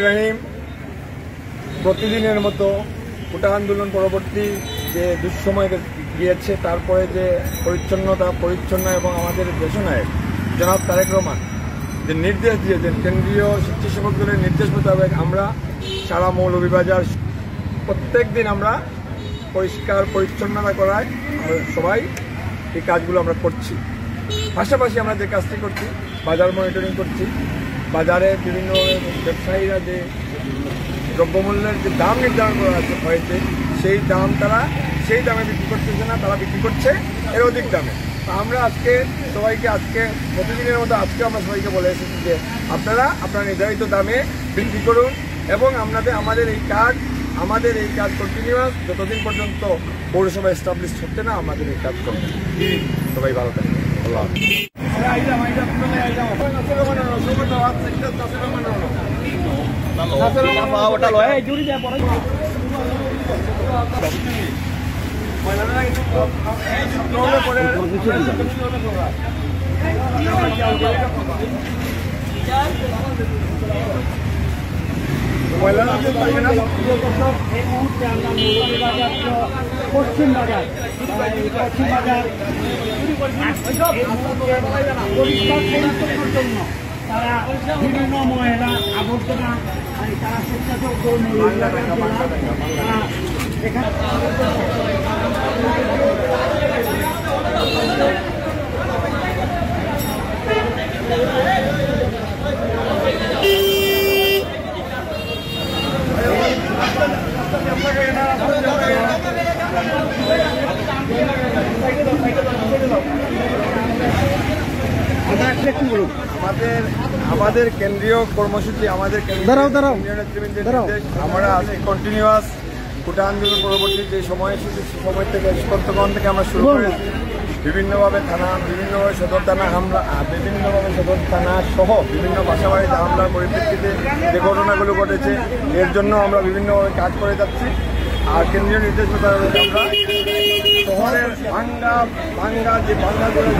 রহিম প্রতিদিনের মতো কোটা আন্দোলন পরবর্তী যে দুঃসময় গিয়েছে, তারপরে যে পরিচ্ছন্ন এবং আমাদের দেশনায়ক জনাব তারেক রহমান যে নির্দেশ দিয়েছেন, কেন্দ্রীয় স্বেচ্ছাসেবক দলের নির্দেশ মোতাবেক আমরা সারা মৌলভীবাজার প্রত্যেক দিন আমরা পরিষ্কার পরিচ্ছন্নতা করায় সবাই এই কাজগুলো আমরা করছি। পাশাপাশি আমরা যে কাজটি করছি, বাজার মনিটরিং করছি। বাজারে বিভিন্ন ব্যবসায়ীরা যে দ্রব্যমূল্যের যে দাম নির্ধারণ করা হয়েছে, সেই দাম তারা সেই দামে বিক্রি করতেছে না, তারা বিক্রি করছে এর অধিক দামে। আমরা আজকে প্রতিদিনের মতো আজকে আমরা সবাইকে বলে এসেছি যে আপনারা আপনার নির্ধারিত দামে বিক্রি করুন এবং আমাদের এই কাজ কন্টিনিউয়াস যতদিন পর্যন্ত পৌরসভা এস্টাবলিশ হচ্ছে না, আমাদের এই কাজ করবে। সবাই ভালো থাকবে। পশ্চিম বাজার পরিষ্কার পরিচ্ছন্নের জন্য তারা বিভিন্ন ময়লা আবর্জনা তারা স্বেচ্ছাসেবক এখানে আমাদের কেন্দ্রীয় কর্মসূচি, আমাদের আমরা আজকে কন্টিনিউয়াস কোটা আন্দোলন পরবর্তী যে সময় থেকে কর্তব্য থেকে আমরা শুরু করেছি। বিভিন্নভাবে সদর থানা হামলা, সদর থানা সহ বিভিন্ন বাসাবাড়িতে হামলার পরিপ্রেক্ষিতে যে ঘটনাগুলো ঘটেছে, এর জন্য আমরা বিভিন্নভাবে কাজ করে যাচ্ছি। আর কেন্দ্রীয় নির্দেশ মোতাবেক আমরা শহরের ভাঙ্গা যে ভাঙ্গাগুলো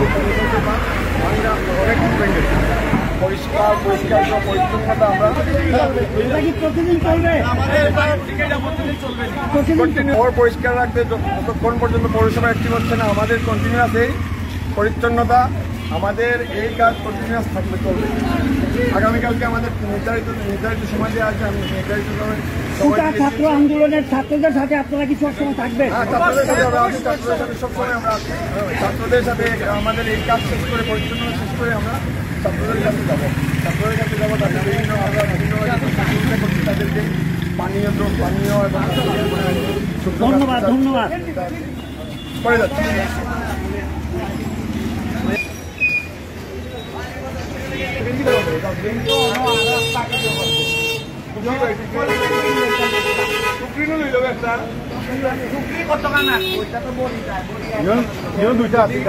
অনেক পরিষ্কার পরিচ্ছন্নতা আমরা পরিষ্কার রাখতে যতক্ষণ পর্যন্ত পৌরসভা অ্যাক্টিভ হচ্ছে না, আমাদের কন্টিনিউয়াস এই পরিচ্ছন্নতা, আমাদের এই কাজ কন্টিনিউয়াস থাকবে, চলবে। আগামীকালকে আমাদের নির্ধারিত সময় দেওয়া আছে। আমি নির্ধারিত ছাত্র আন্দোলনের ছাত্রদের সাথে আপনারা কি সবসময় থাকবেন? ছাত্রদের সাথে সবসময় আমরা ছাত্রদের সাথে আমাদের এই কাজ শেষ করে, পরিচ্ছন্নতা শেষ করে আমরা ছাত্রদের কাছে যাবো। তাদের বিভিন্ন তাদেরকে পানীয় এবং ধন্যবাদ করে যাচ্ছি। দুইটা আছে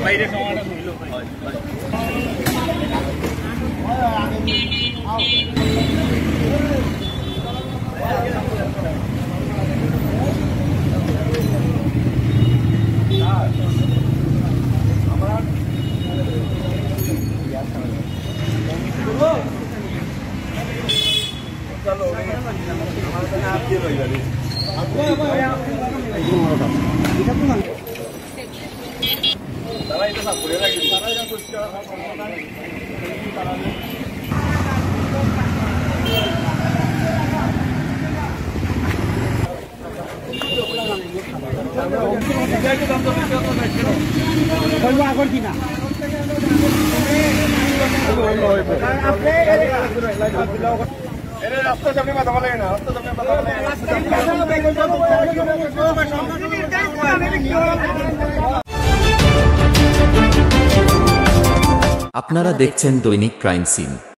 বাইরে খাওয়াটা হইল তারা এটা না করে রাখি, তারা এটা পরিষ্কার বলবো আগর কিনা রাস্তা সামনে কথা বলে না, রাস্তা সামনে কথা বলে আপনারা দেখছেন দৈনিক ক্রাইম সিন।